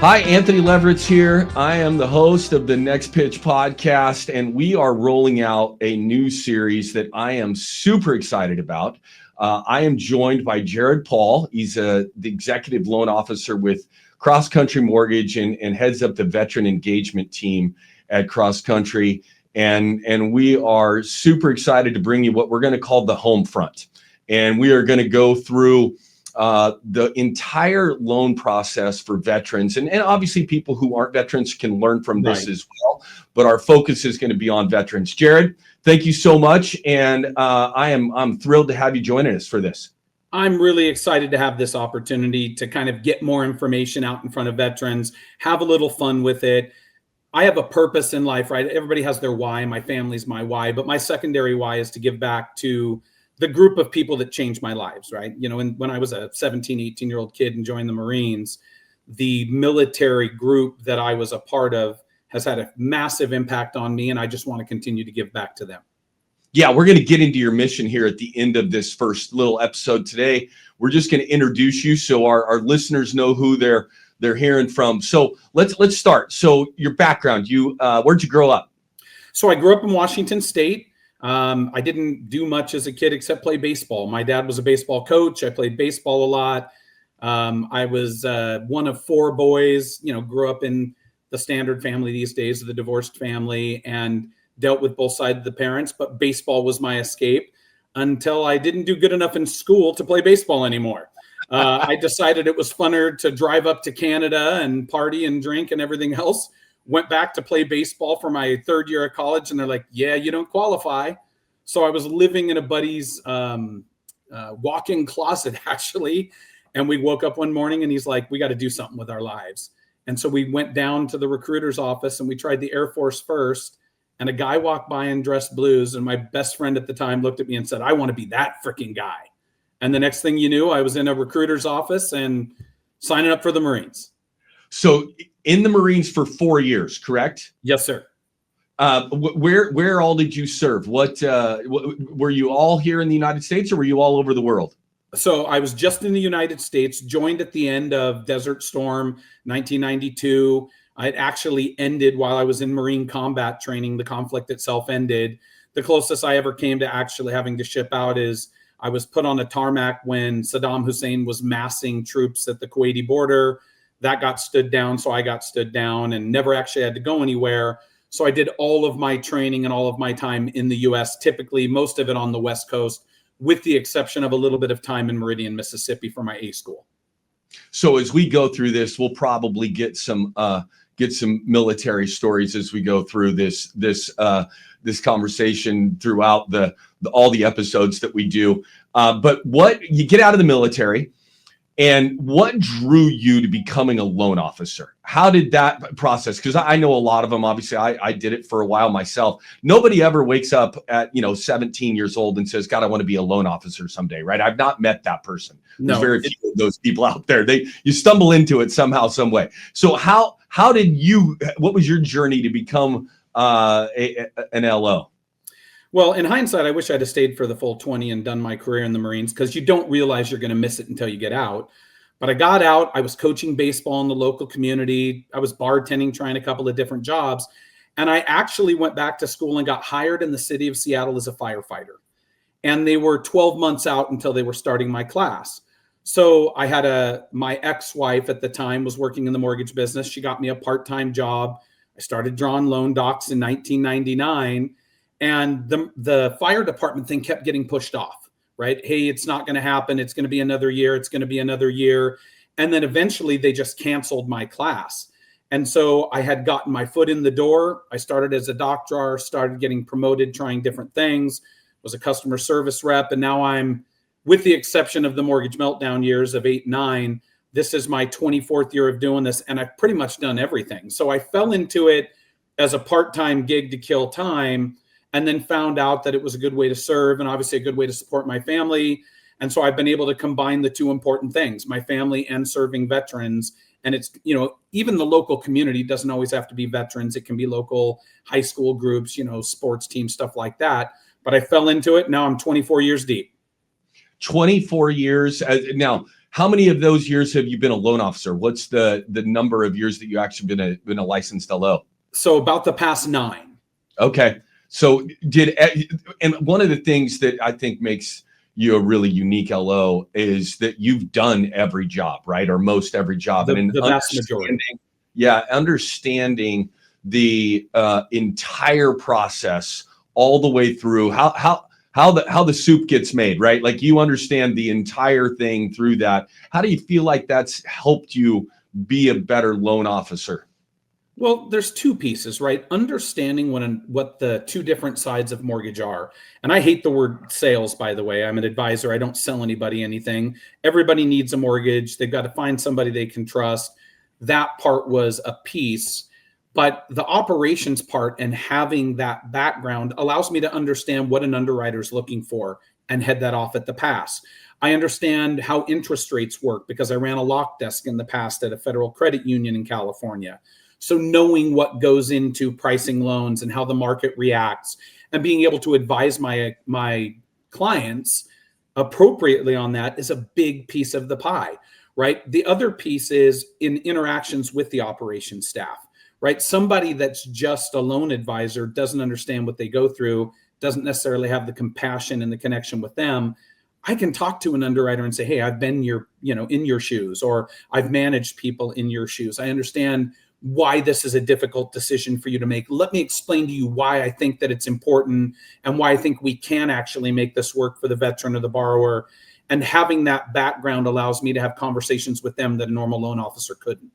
Hi, Anthony Levrets here. I am the host of the Next Pitch podcast, and we are rolling out a new series that I am super excited about. I am joined by Jared Paul. He's the executive loan officer with CrossCountry Mortgage and heads up the veteran engagement team at CrossCountry. And we are super excited to bring you what we're going to call the Homefront. And we are going to go through the entire loan process for veterans, and obviously people who aren't veterans can learn from this as well, but our focus is going to be on veterans. Jared, thank you so much, and I'm thrilled to have you joining us for this. I'm really excited to have this opportunity to kind of get more information out in front of veterans, have a little fun with it. I have a purpose in life, right? Everybody has their why. My family's my why, but my secondary why is to give back to the group of people that changed my lives, right? You know, when I was a 17, 18-year-old kid and joined the Marines, the military group that I was a part of has had a massive impact on me, and I just want to continue to give back to them. Yeah, we're going to get into your mission here at the end of this first little episode today. We're just going to introduce you so our listeners know who they're hearing from. So let's start. So your background, where'd you grow up? So I grew up in Washington State. I didn't do much as a kid except play baseball. My dad was a baseball coach. I played baseball a lot. I was one of four boys, grew up in the standard family these days, the divorced family, and dealt with both sides of the parents. But baseball was my escape until I didn't do good enough in school to play baseball anymore. I decided it was funner to drive up to Canada and party and drink and everything else. Went back to play baseball for my third year of college, and they're like, yeah, you don't qualify. So I was living in a buddy's walk-in closet, actually. And we woke up one morning and he's like, we got to do something with our lives. And so we went down to the recruiter's office and we tried the Air Force first. And a guy walked by in dress blues. And my best friend at the time looked at me and said, I want to be that freaking guy. And the next thing you knew, I was in a recruiter's office and signing up for the Marines. So in the Marines for 4 years, correct? Yes, sir. Where all did you serve? What were you all here in the United States, or were you all over the world? So I was just in the United States, joined at the end of Desert Storm, 1992. It actually ended while I was in Marine combat training. The conflict itself ended. The closest I ever came to actually having to ship out is I was put on a tarmac when Saddam Hussein was massing troops at the Kuwaiti border. That got stood down, so I got stood down and never actually had to go anywhere. So I did all of my training and all of my time in the U.S., typically most of it on the West Coast, with the exception of a little bit of time in Meridian, Mississippi for my A school. So as we go through this, we'll probably get some military stories as we go through this conversation throughout all the episodes that we do. But what you get out of the military, and what drew you to becoming a loan officer? How did that process? Because I know a lot of them. Obviously, I did it for a while myself. Nobody ever wakes up at 17 years old and says, "God, I want to be a loan officer someday." Right? I've not met that person. No. There's very few of those people out there. You stumble into it somehow, some way. So how did you? What was your journey to become an LO? Well, in hindsight, I wish I'd have stayed for the full 20 and done my career in the Marines, because you don't realize you're going to miss it until you get out. But I got out. I was coaching baseball in the local community. I was bartending, trying a couple of different jobs. And I actually went back to school and got hired in the city of Seattle as a firefighter. And they were 12 months out until they were starting my class. So I had my ex-wife at the time was working in the mortgage business. She got me a part-time job. I started drawing loan docs in 1999. And the fire department thing kept getting pushed off, right? Hey, it's not going to happen. It's going to be another year. It's going to be another year. And then eventually they just canceled my class. And so I had gotten my foot in the door. I started as a dock drawer, started getting promoted, trying different things, was a customer service rep. And now I'm, with the exception of the mortgage meltdown years of 8, 9, this is my 24th year of doing this. And I've pretty much done everything. So I fell into it as a part-time gig to kill time, and then found out that it was a good way to serve and obviously a good way to support my family. And so I've been able to combine the two important things, my family and serving veterans. And it's, even the local community doesn't always have to be veterans. It can be local high school groups, sports teams, stuff like that. But I fell into it. Now I'm 24 years deep. 24 years. Now, How many of those years have you been a loan officer? What's the number of years that you actually been a licensed LO? So about the past 9. Okay. So and one of the things that I think makes you a really unique LO is that you've done every job, right? Or most every job. And The vast majority. Yeah, understanding the entire process all the way through how the soup gets made, right? Like you understand the entire thing through that. How do you feel like that's helped you be a better loan officer? Well, there's 2 pieces, right? Understanding what the 2 different sides of mortgage are. And I hate the word sales, by the way. I'm an advisor. I don't sell anybody anything. Everybody needs a mortgage. They've got to find somebody they can trust. That part was a piece. But the operations part and having that background allows me to understand what an underwriter is looking for and head that off at the pass. I understand how interest rates work because I ran a lock desk in the past at a federal credit union in California. So knowing what goes into pricing loans and how the market reacts and being able to advise my clients appropriately on that is a big piece of the pie, right? The other piece is in interactions with the operations staff, right? Somebody that's just a loan advisor doesn't understand what they go through, doesn't necessarily have the compassion and the connection with them. I can talk to an underwriter and say, hey, I've been in your shoes, or I've managed people in your shoes. I understand why this is a difficult decision for you to make. Let me explain to you why I think that it's important and why I think we can actually make this work for the veteran or the borrower. And having that background allows me to have conversations with them that a normal loan officer couldn't.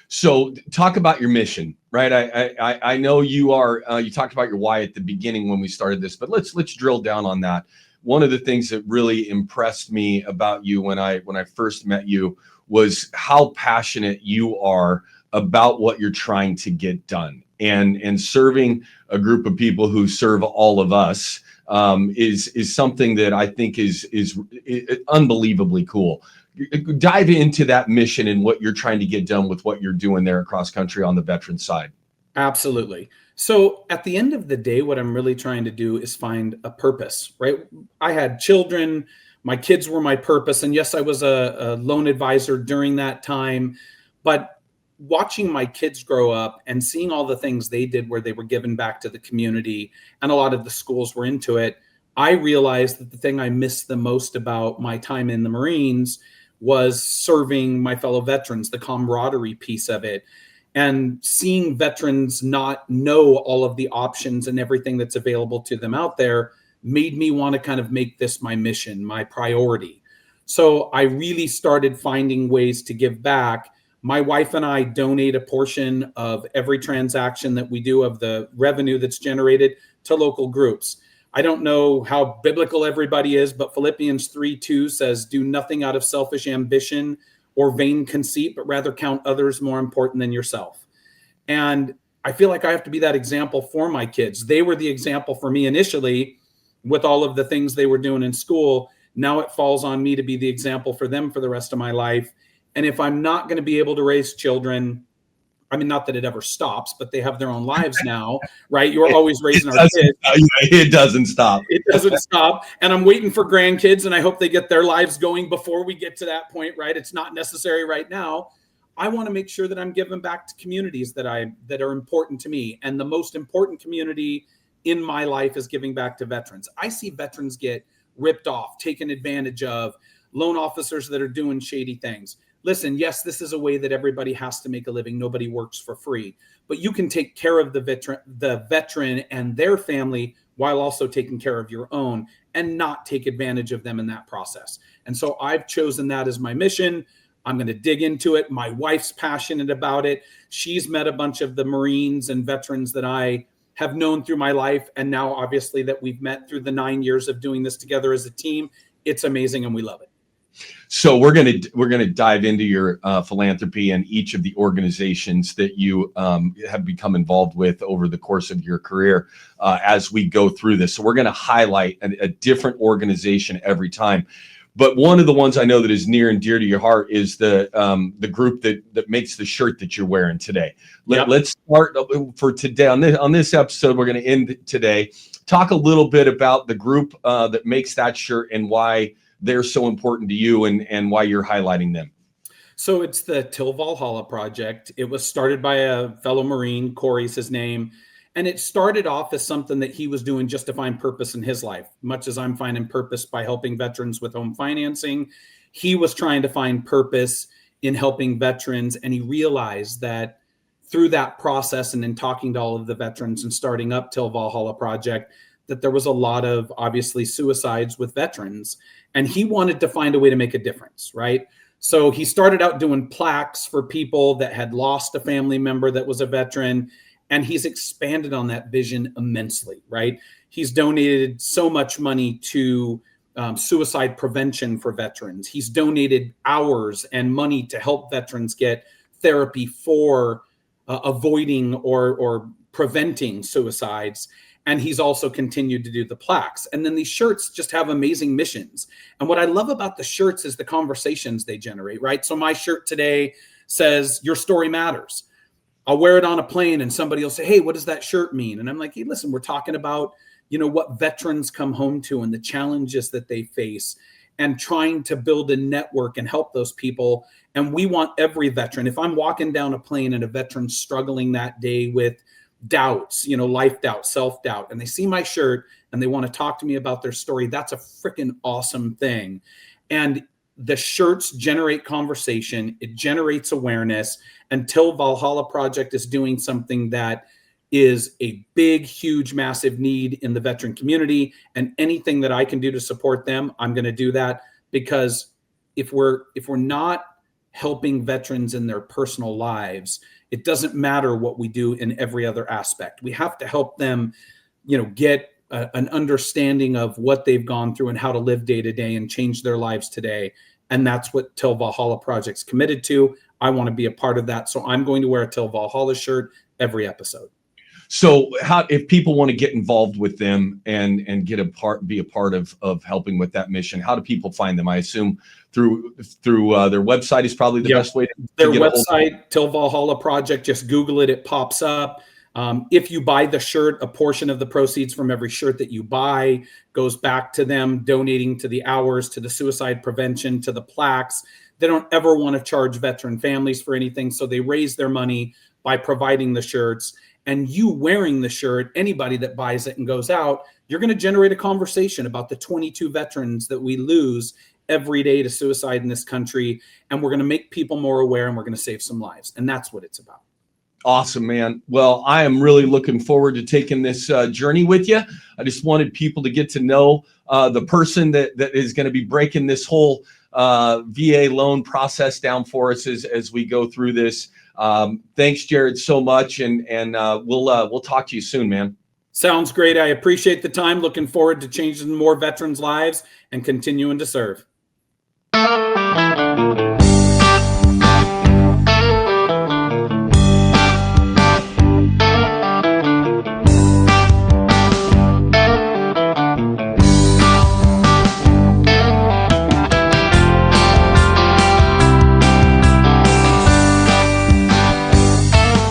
So talk about your mission, right? I know you are, you talked about your why at the beginning when we started this, but let's drill down on that. One of the things that really impressed me about you when I first met you was how passionate you are about what you're trying to get done, and serving a group of people who serve all of us is something that I think is unbelievably cool. Dive into that mission and what you're trying to get done with what you're doing there at CrossCountry on the veteran side. Absolutely. So at the end of the day, what I'm really trying to do is find a purpose, right? I had children, my kids were my purpose. And yes, I was a loan advisor during that time, but watching my kids grow up and seeing all the things they did where they were giving back to the community and a lot of the schools were into it, I realized that the thing I missed the most about my time in the Marines was serving my fellow veterans, the camaraderie piece of it. And seeing veterans not know all of the options and everything that's available to them out there made me want to kind of make this my mission, my priority. So I really started finding ways to give back. My wife and I donate a portion of every transaction that we do of the revenue that's generated to local groups. I don't know how biblical everybody is, but Philippians 3:2 says, do nothing out of selfish ambition or vain conceit, but rather count others more important than yourself. And I feel like I have to be that example for my kids. They were the example for me initially with all of the things they were doing in school. Now it falls on me to be the example for them for the rest of my life. And if I'm not going to be able to raise children, I mean, not that it ever stops, but they have their own lives now, right? You're always raising our kids. It doesn't stop. It doesn't stop. And I'm waiting for grandkids, and I hope they get their lives going before we get to that point, right? It's not necessary right now. I want to make sure that I'm giving back to communities that are important to me. And the most important community in my life is giving back to veterans. I see veterans get ripped off, taken advantage of, loan officers that are doing shady things. Listen, yes, this is a way that everybody has to make a living. Nobody works for free, but you can take care of the veteran and their family while also taking care of your own and not take advantage of them in that process. And so I've chosen that as my mission. I'm going to dig into it. My wife's passionate about it. She's met a bunch of the Marines and veterans that I have known through my life. And now obviously that we've met through the 9 years of doing this together as a team, it's amazing and we love it. So we're gonna dive into your philanthropy and each of the organizations that you have become involved with over the course of your career as we go through this. So we're going to highlight a different organization every time. But one of the ones I know that is near and dear to your heart is the group that makes the shirt that you're wearing today. Let's start for today on this episode. We're going to end today. Talk a little bit about the group that makes that shirt and why they're so important to you and why you're highlighting them. So it's the Till Valhalla project. It was started by a fellow Marine, Corey's his name. And it started off as something that he was doing just to find purpose in his life. Much as I'm finding purpose by helping veterans with home financing, he was trying to find purpose in helping veterans. And he realized that through that process and in talking to all of the veterans and starting up Till Valhalla project, that there was a lot of obviously suicides with veterans. And he wanted to find a way to make a difference, right? So he started out doing plaques for people that had lost a family member that was a veteran. And he's expanded on that vision immensely, right? He's donated so much money to suicide prevention for veterans. He's donated hours and money to help veterans get therapy for avoiding or preventing suicides. And he's also continued to do the plaques. And then these shirts just have amazing missions. And what I love about the shirts is the conversations they generate, right? So my shirt today says, "Your story matters." I'll wear it on a plane and somebody will say, "Hey, what does that shirt mean?" And I'm like, "Hey, listen, we're talking about, what veterans come home to and the challenges that they face and trying to build a network and help those people. And we want every veteran. If I'm walking down a plane and a veteran's struggling that day with doubts, life doubt, self-doubt, and they see my shirt and they want to talk to me about their story, that's a freaking awesome thing." And the shirts generate conversation. It generates awareness. Until Valhalla Project is doing something that is a big, huge, massive need in the veteran community. And anything that I can do to support them, I'm going to do that. Because if we're not helping veterans in their personal lives, it doesn't matter what we do in every other aspect. We have to help them, get an understanding of what they've gone through and how to live day to day and change their lives today. And that's what Till Valhalla Project's committed to. I want to be a part of that. So I'm going to wear a Till Valhalla shirt every episode. So if people want to get involved with them and be a part of helping with that mission, how do people find them? I assume through their website is probably the best way to their get website, Till Valhalla Project. Just Google it. It pops up. If you buy the shirt, a portion of the proceeds from every shirt that you buy goes back to them, donating to the hours, to the suicide prevention, to the plaques. They don't ever want to charge veteran families for anything. So they raise their money by providing the shirts. And you wearing the shirt, anybody that buys it and goes out, you're going to generate a conversation about the 22 veterans that we lose every day to suicide in this country. And we're going to make people more aware and we're going to save some lives. And that's what it's about. Awesome, man. Well, I am really looking forward to taking this journey with you. I just wanted people to get to know the person that is going to be breaking this whole VA loan process down for us as we go through this. Thanks, Jared, so much. And we'll talk to you soon, man. Sounds great. I appreciate the time. Looking forward to changing more veterans' lives and continuing to serve.